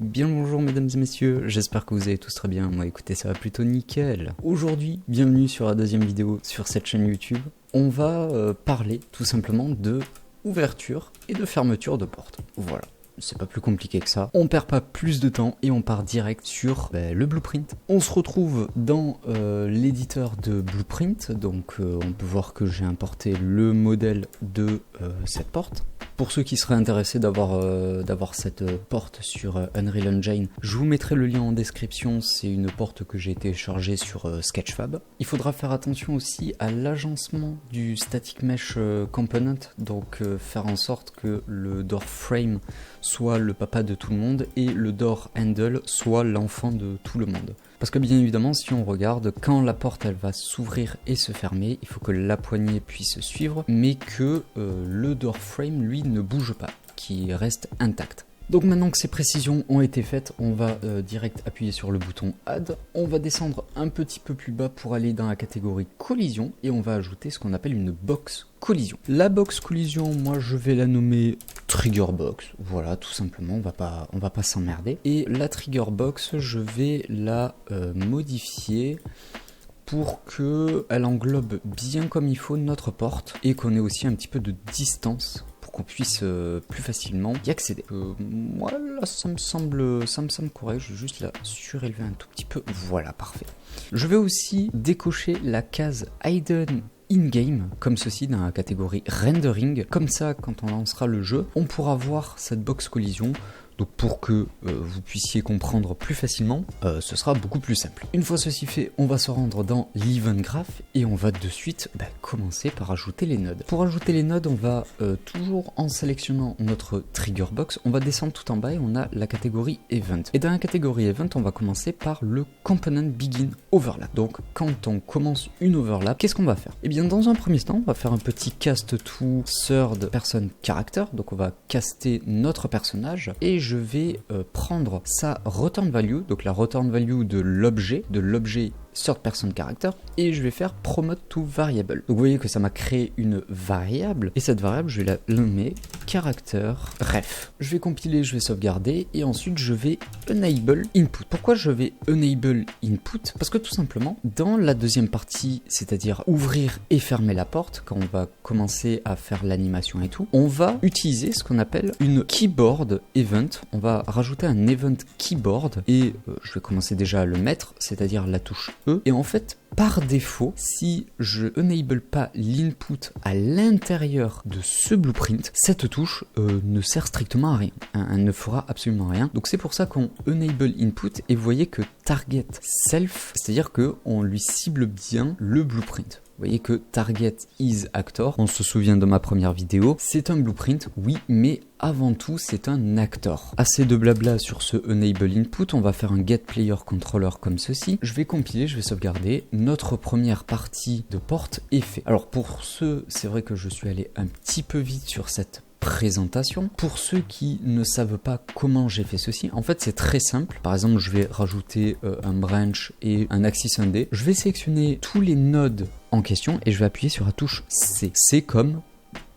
Bien le bonjour mesdames et messieurs, j'espère que vous allez tous très bien, moi écoutez ça va plutôt nickel. Aujourd'hui, bienvenue sur la deuxième vidéo sur cette chaîne YouTube. On va parler tout simplement de ouverture et de fermeture de porte, voilà. C'est pas plus compliqué que ça. On perd pas plus de temps et on part direct sur le blueprint. On se retrouve dans l'éditeur de blueprint, donc on peut voir que j'ai importé le modèle de cette porte. Pour ceux qui seraient intéressés d'avoir cette porte sur Unreal Engine, je vous mettrai le lien en description, c'est une porte que j'ai téléchargée sur Sketchfab. Il faudra faire attention aussi à l'agencement du static mesh component, donc faire en sorte que le door frame soit le papa de tout le monde et le door handle soit l'enfant de tout le monde. Parce que bien évidemment, si on regarde, quand la porte elle va s'ouvrir et se fermer, il faut que la poignée puisse suivre, mais que le door frame, lui, ne bouge pas, qu'il reste intact. Donc maintenant que ces précisions ont été faites, on va direct appuyer sur le bouton Add. On va descendre un petit peu plus bas pour aller dans la catégorie collision et on va ajouter ce qu'on appelle une box collision. La box collision, moi je vais la nommer Trigger Box. Voilà, tout simplement, on va pas s'emmerder. Et la Trigger Box, je vais la modifier pour qu'elle englobe bien comme il faut notre porte et qu'on ait aussi un petit peu de distance qu'on puisse plus facilement y accéder. Moi là ça me semble correct, je vais juste la surélever un tout petit peu, voilà parfait. Je vais aussi décocher la case Hidden in-game, comme ceci dans la catégorie rendering, comme ça quand on lancera le jeu, on pourra voir cette box collision. Donc pour que vous puissiez comprendre plus facilement, ce sera beaucoup plus simple. Une fois ceci fait, on va se rendre dans l'Event Graph et on va de suite commencer par ajouter les nodes. Pour ajouter les nodes, on va toujours en sélectionnant notre Trigger Box, on va descendre tout en bas et on a la catégorie Event. Et dans la catégorie Event, on va commencer par le Component Begin Overlap. Donc quand on commence une overlap, qu'est-ce qu'on va faire? Et bien dans un premier temps, on va faire un petit cast to third person character. Donc on va caster notre personnage et je vais prendre sa return value, donc la return value de l'objet third person character, et je vais faire promote to variable. Donc vous voyez que ça m'a créé une variable, et cette variable je vais la nommer character ref. Je vais compiler, je vais sauvegarder, et ensuite je vais enable input. Pourquoi je vais enable input? Parce que tout simplement, dans la deuxième partie, c'est-à-dire ouvrir et fermer la porte, quand on va commencer à faire l'animation et tout, on va utiliser ce qu'on appelle une keyboard event. On va rajouter un event keyboard, et je vais commencer déjà à le mettre, c'est-à-dire la touche E. Et en fait, par défaut, si je enable pas l'input à l'intérieur de ce blueprint, cette touche ne sert strictement à rien. Elle ne fera absolument rien. Donc c'est pour ça qu'on enable input et vous voyez que target self, c'est-à-dire qu'on lui cible bien le blueprint. Vous voyez que target is actor, on se souvient de ma première vidéo, c'est un blueprint, oui, mais avant tout c'est un actor. Assez de blabla sur ce enable input, on va faire un get player controller comme ceci. Je vais compiler, je vais sauvegarder, notre première partie de porte est fait. Alors pour ceux, c'est vrai que je suis allé un petit peu vite sur cette présentation. Pour ceux qui ne savent pas comment j'ai fait ceci, en fait c'est très simple. Par exemple, je vais rajouter un branch et un axis indé. Je vais sélectionner tous les nodes en question et je vais appuyer sur la touche C. C comme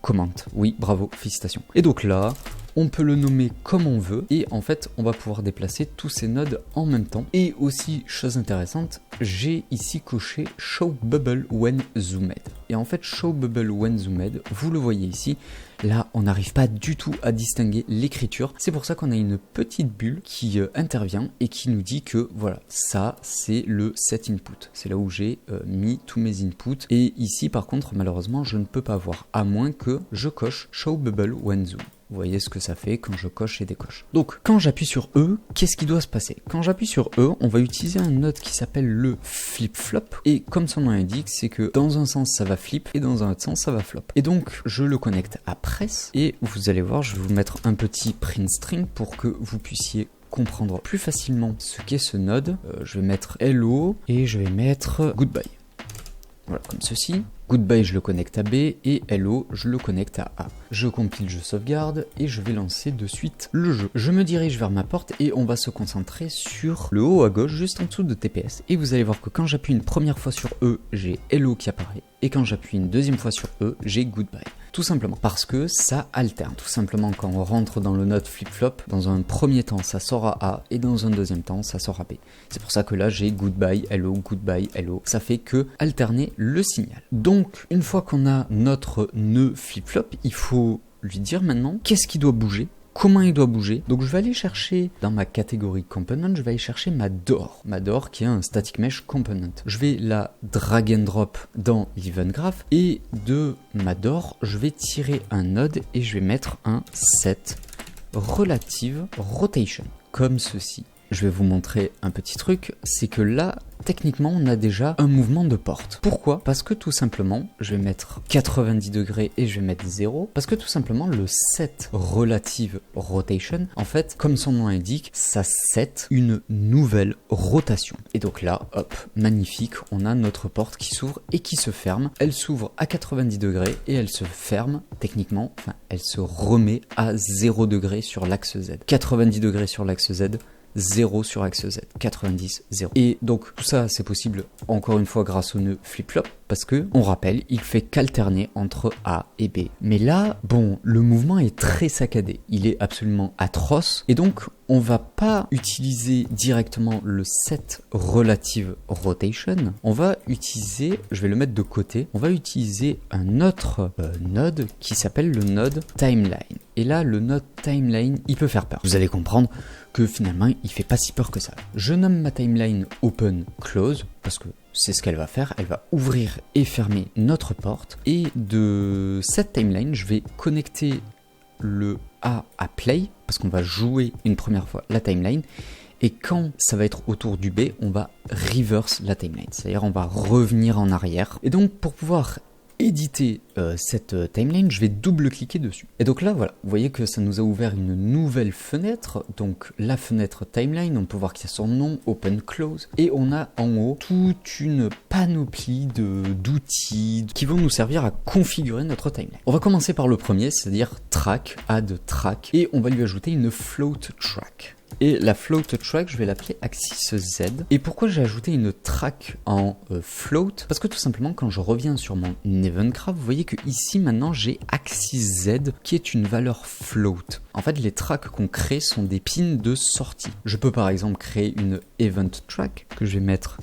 comment. Oui, bravo, félicitations. Et donc là, on peut le nommer comme on veut et en fait on va pouvoir déplacer tous ces nodes en même temps. Et aussi, chose intéressante, j'ai ici coché Show Bubble When Zoomed. Et en fait Show Bubble When Zoomed, vous le voyez ici, là on n'arrive pas du tout à distinguer l'écriture. C'est pour ça qu'on a une petite bulle qui intervient et qui nous dit que voilà, ça c'est le set input. C'est là où j'ai mis tous mes inputs. Et ici par contre malheureusement je ne peux pas voir, à moins que je coche Show Bubble When Zoom. Vous voyez ce que ça fait quand je coche et décoche. Donc, quand j'appuie sur E, qu'est-ce qui doit se passer? Quand j'appuie sur E, on va utiliser un node qui s'appelle le flip-flop. Et comme son nom l'indique, c'est que dans un sens, ça va flip et dans un autre sens, ça va flop. Et donc, je le connecte à press. Et vous allez voir, je vais vous mettre un petit print string pour que vous puissiez comprendre plus facilement ce qu'est ce node. Je vais mettre hello et je vais mettre goodbye. Voilà, comme ceci. Goodbye, je le connecte à B et hello, je le connecte à A. je compile, je sauvegarde et je vais lancer de suite le jeu. Je me dirige vers ma porte et on va se concentrer sur le haut à gauche, juste en dessous de TPS. Et vous allez voir que quand j'appuie une première fois sur E, j'ai Hello qui apparaît. Et quand j'appuie une deuxième fois sur E, j'ai Goodbye. Tout simplement parce que ça alterne. Tout simplement quand on rentre dans le node flip-flop, dans un premier temps ça sort à A et dans un deuxième temps ça sort à B. C'est pour ça que là j'ai Goodbye, Hello. Ça fait que alterner le signal. Donc une fois qu'on a notre nœud flip-flop, il faut lui dire maintenant qu'est-ce qui doit bouger. Comment il doit bouger. Donc je vais aller chercher dans ma catégorie component, je vais aller chercher ma DOR. Ma DOR qui est un static mesh component. Je vais la drag and drop dans l'event graph et de ma DOR, je vais tirer un node et je vais mettre un set relative rotation comme ceci. Je vais vous montrer un petit truc, c'est que là, techniquement, on a déjà un mouvement de porte. Pourquoi? Parce que tout simplement, je vais mettre 90 degrés et je vais mettre 0. Parce que tout simplement, le set relative rotation, en fait, comme son nom l'indique, ça set une nouvelle rotation. Et donc là, hop, magnifique, on a notre porte qui s'ouvre et qui se ferme. Elle s'ouvre à 90 degrés et elle se ferme, techniquement, enfin, elle se remet à 0 degrés sur l'axe Z. 90 degrés sur l'axe Z. 0 sur axe Z, 90, 0. Et donc tout ça c'est possible encore une fois grâce au nœud flip-flop parce que, on rappelle, il fait qu'alterner entre A et B. Mais là, bon, le mouvement est très saccadé, il est absolument atroce et donc on va pas utiliser directement le set relative rotation, on va utiliser, je vais le mettre de côté, on va utiliser un autre node qui s'appelle le node timeline. Et là, le node timeline, il peut faire peur. Vous allez comprendre que finalement, il fait pas si peur que ça. Je nomme ma timeline open close parce que c'est ce qu'elle va faire. Elle va ouvrir et fermer notre porte. Et de cette timeline, je vais connecter le A à play parce qu'on va jouer une première fois la timeline. Et quand ça va être autour du B, on va reverse la timeline. C'est-à-dire on va revenir en arrière. Et donc pour pouvoir éditer cette timeline, je vais double-cliquer dessus. Et donc là, voilà, vous voyez que ça nous a ouvert une nouvelle fenêtre. Donc la fenêtre timeline, on peut voir qu'il y a son nom, open, close. Et on a en haut toute une panoplie d'outils qui vont nous servir à configurer notre timeline. On va commencer par le premier, c'est-à-dire track, add track. Et on va lui ajouter une float track. Et la float track, je vais l'appeler axis Z. Et pourquoi j'ai ajouté une track en float? Parce que tout simplement, quand je reviens sur mon event graph, vous voyez que ici maintenant j'ai axis Z qui est une valeur float. En fait, les tracks qu'on crée sont des pins de sortie. Je peux par exemple créer une event track que je vais mettre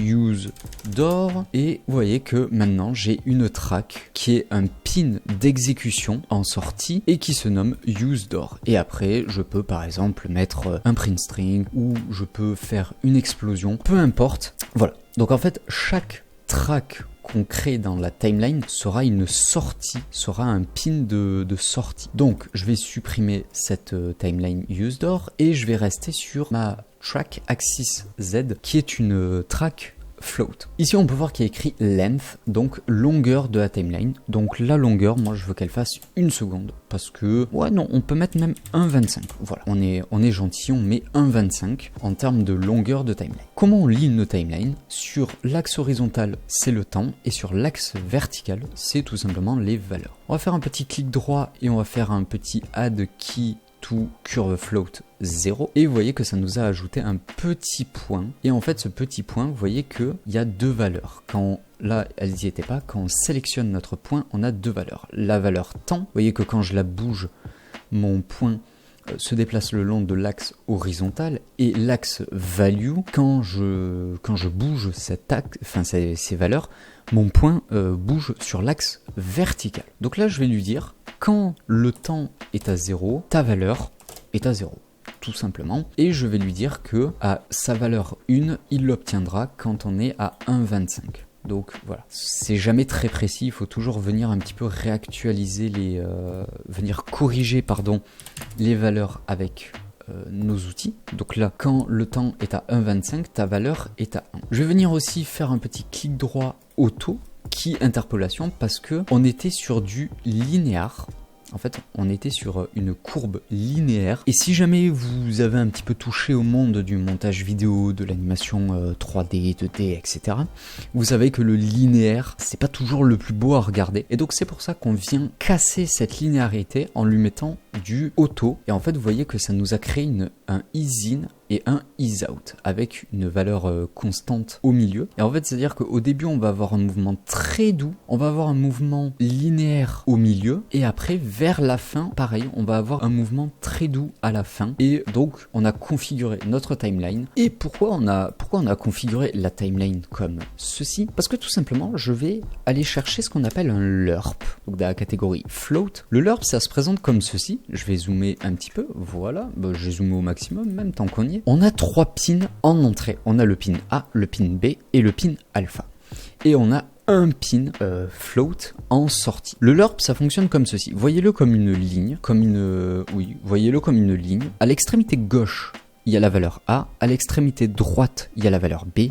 use door et vous voyez que maintenant j'ai une track qui est un pin d'exécution en sortie et qui se nomme use door. Et après je peux par exemple mettre un print string ou je peux faire une explosion, peu importe. Voilà, donc en fait chaque track qu'on crée dans la timeline sera une sortie, sera un pin de sortie. Donc je vais supprimer cette timeline useDoor et je vais rester sur ma track axis Z qui est une track float. Ici on peut voir qu'il y a écrit length, donc longueur de la timeline. Donc la longueur, moi je veux qu'elle fasse 1 seconde parce que, ouais non, on peut mettre même 1,25. Voilà, on est gentil, on met 1,25 en termes de longueur de timeline. Comment on lit une timeline? Sur l'axe horizontal, c'est le temps et sur l'axe vertical, c'est tout simplement les valeurs. On va faire un petit clic droit et on va faire un petit add key to curve float 0 et vous voyez que ça nous a ajouté un petit point et en fait ce petit point vous voyez que il y a deux valeurs. Quand là elles n'y étaient pas, quand on sélectionne notre point on a deux valeurs. La valeur temps, vous voyez que quand je la bouge mon point se déplace le long de l'axe horizontal et l'axe value, quand je bouge cet axe, enfin ces valeurs, mon point bouge sur l'axe vertical. Donc là je vais lui dire quand le temps est à 0, ta valeur est à 0. Tout simplement. Et je vais lui dire que à sa valeur 1, il l'obtiendra quand on est à 1,25. Donc voilà, c'est jamais très précis, il faut toujours venir un petit peu réactualiser venir corriger les valeurs avec nos outils. Donc là, quand le temps est à 1,25, ta valeur est à 1. Je vais venir aussi faire un petit clic droit auto, qui interpolation, parce que on était sur du linéaire. en fait, on était sur une courbe linéaire. Et si jamais vous avez un petit peu touché au monde du montage vidéo, de l'animation 3D, 2D, etc., vous savez que le linéaire, c'est pas toujours le plus beau à regarder. Et donc c'est pour ça qu'on vient casser cette linéarité en lui mettant du auto. Et en fait, vous voyez que ça nous a créé un ease in et un ease out avec une valeur constante au milieu. Et en fait, c'est-à-dire qu'au début, on va avoir un mouvement très doux, on va avoir un mouvement linéaire au milieu, et après, vers la fin, pareil, on va avoir un mouvement très doux à la fin. Et donc, on a configuré notre timeline. Et pourquoi on a configuré la timeline comme ceci? Parce que tout simplement, je vais aller chercher ce qu'on appelle un lerp, donc dans la catégorie float. Le lerp, ça se présente comme ceci. Je vais zoomer un petit peu, voilà, j'ai zoomé au maximum, même tant qu'on y est. On a 3 pins en entrée. On a le pin A, le pin B et le pin alpha. Et on a un pin float en sortie. Le lerp, ça fonctionne comme ceci. Voyez-le comme une ligne, voyez-le comme une ligne. À l'extrémité gauche, il y a la valeur A, à l'extrémité droite, il y a la valeur B,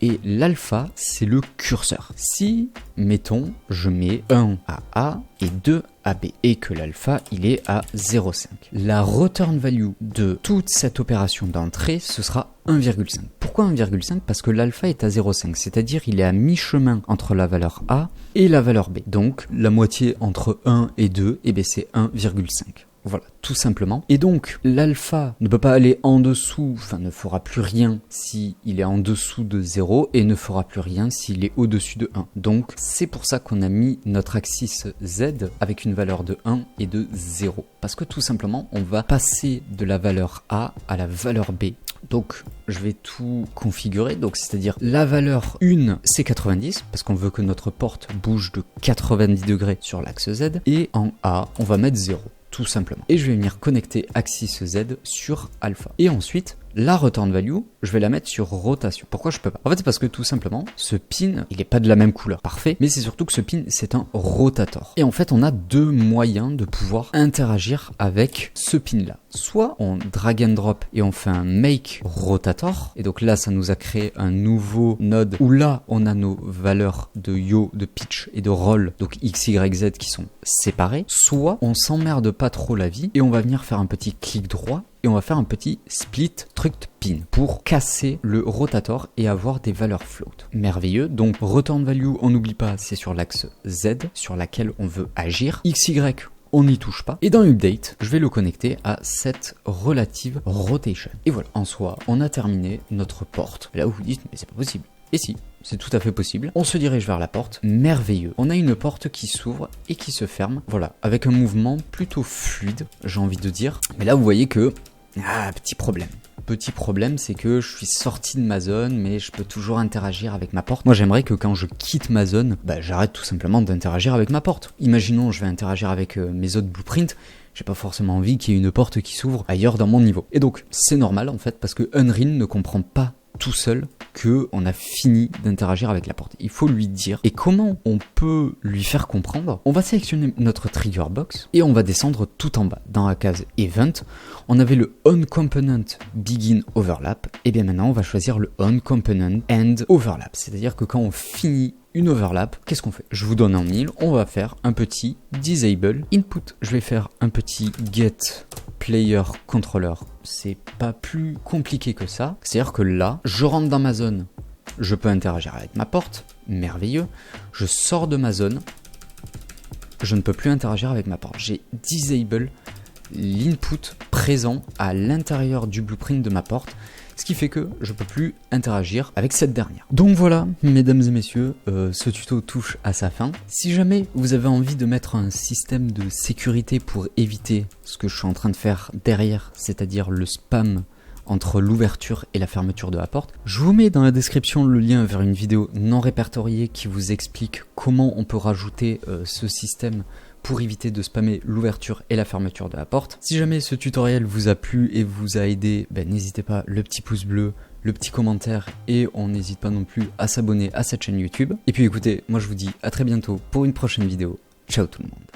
et l'alpha, c'est le curseur. Si, mettons, je mets 1 à A et 2 à B, et que l'alpha, il est à 0,5. La return value de toute cette opération d'entrée, ce sera 1,5. Pourquoi 1,5? Parce que l'alpha est à 0,5, c'est-à-dire il est à mi-chemin entre la valeur A et la valeur B. Donc, la moitié entre 1 et 2, et bien c'est 1,5. Voilà, tout simplement. Et donc, l'alpha ne peut pas aller en dessous, enfin ne fera plus rien s'il est en dessous de 0 et ne fera plus rien s'il est au-dessus de 1. Donc, c'est pour ça qu'on a mis notre axis Z avec une valeur de 1 et de 0. Parce que tout simplement, on va passer de la valeur A à la valeur B. Donc, je vais tout configurer. Donc, c'est-à-dire la valeur 1, c'est 90, parce qu'on veut que notre porte bouge de 90 degrés sur l'axe Z. Et en A, on va mettre 0. Tout simplement. Et je vais venir connecter axis Z sur alpha. Et ensuite, la return value, je vais la mettre sur rotation. Pourquoi je peux pas? En fait, c'est parce que tout simplement, ce pin, il n'est pas de la même couleur. Parfait. Mais c'est surtout que ce pin, c'est un rotator. Et en fait, on a 2 moyens de pouvoir interagir avec ce pin-là. Soit on drag and drop et on fait un make rotator. Et donc là, ça nous a créé un nouveau node où là, on a nos valeurs de yaw, de pitch et de roll, donc X, Y, Z qui sont séparés. Soit on s'emmerde pas trop la vie et on va venir faire un petit clic droit et on va faire un petit split truct pin pour casser le rotator et avoir des valeurs float. Merveilleux. Donc return value, on n'oublie pas, c'est sur l'axe Z sur laquelle on veut agir. XY, on n'y touche pas. Et dans update, je vais le connecter à cette relative rotation. Et voilà, en soi, on a terminé notre porte. Là où vous dites, mais c'est pas possible. Et si, c'est tout à fait possible. On se dirige vers la porte. Merveilleux. On a une porte qui s'ouvre et qui se ferme. Voilà, avec un mouvement plutôt fluide, j'ai envie de dire. Mais là, vous voyez que... petit problème. Petit problème, c'est que je suis sorti de ma zone, mais je peux toujours interagir avec ma porte. Moi, j'aimerais que quand je quitte ma zone, j'arrête tout simplement d'interagir avec ma porte. Imaginons, je vais interagir avec mes autres blueprints. J'ai pas forcément envie qu'il y ait une porte qui s'ouvre ailleurs dans mon niveau. Et donc, c'est normal en fait, parce que Unreal ne comprend pas tout seul que on a fini d'interagir avec la porte. Il faut lui dire. Et comment on peut lui faire comprendre? On va sélectionner notre trigger box et on va descendre tout en bas. Dans la case Event, on avait le On Component Begin Overlap. Et bien maintenant, on va choisir le On Component End Overlap. C'est-à-dire que quand on finit une overlap, qu'est-ce qu'on fait? Je vous donne en 1000, on va faire un petit disable input. Je vais faire un petit get player controller. C'est pas plus compliqué que ça. C'est-à-dire que là, je rentre dans ma zone, je peux interagir avec ma porte, merveilleux. Je sors de ma zone, je ne peux plus interagir avec ma porte. J'ai disable l'input présent à l'intérieur du blueprint de ma porte, ce qui fait que je ne peux plus interagir avec cette dernière. Donc voilà, mesdames et messieurs, ce tuto touche à sa fin. Si jamais vous avez envie de mettre un système de sécurité pour éviter ce que je suis en train de faire derrière, c'est-à-dire le spam entre l'ouverture et la fermeture de la porte, je vous mets dans la description le lien vers une vidéo non répertoriée qui vous explique comment on peut rajouter ce système pour éviter de spammer l'ouverture et la fermeture de la porte. Si jamais ce tutoriel vous a plu et vous a aidé, n'hésitez pas, le petit pouce bleu, le petit commentaire, et on n'hésite pas non plus à s'abonner à cette chaîne YouTube. Et puis écoutez, moi je vous dis à très bientôt pour une prochaine vidéo. Ciao tout le monde.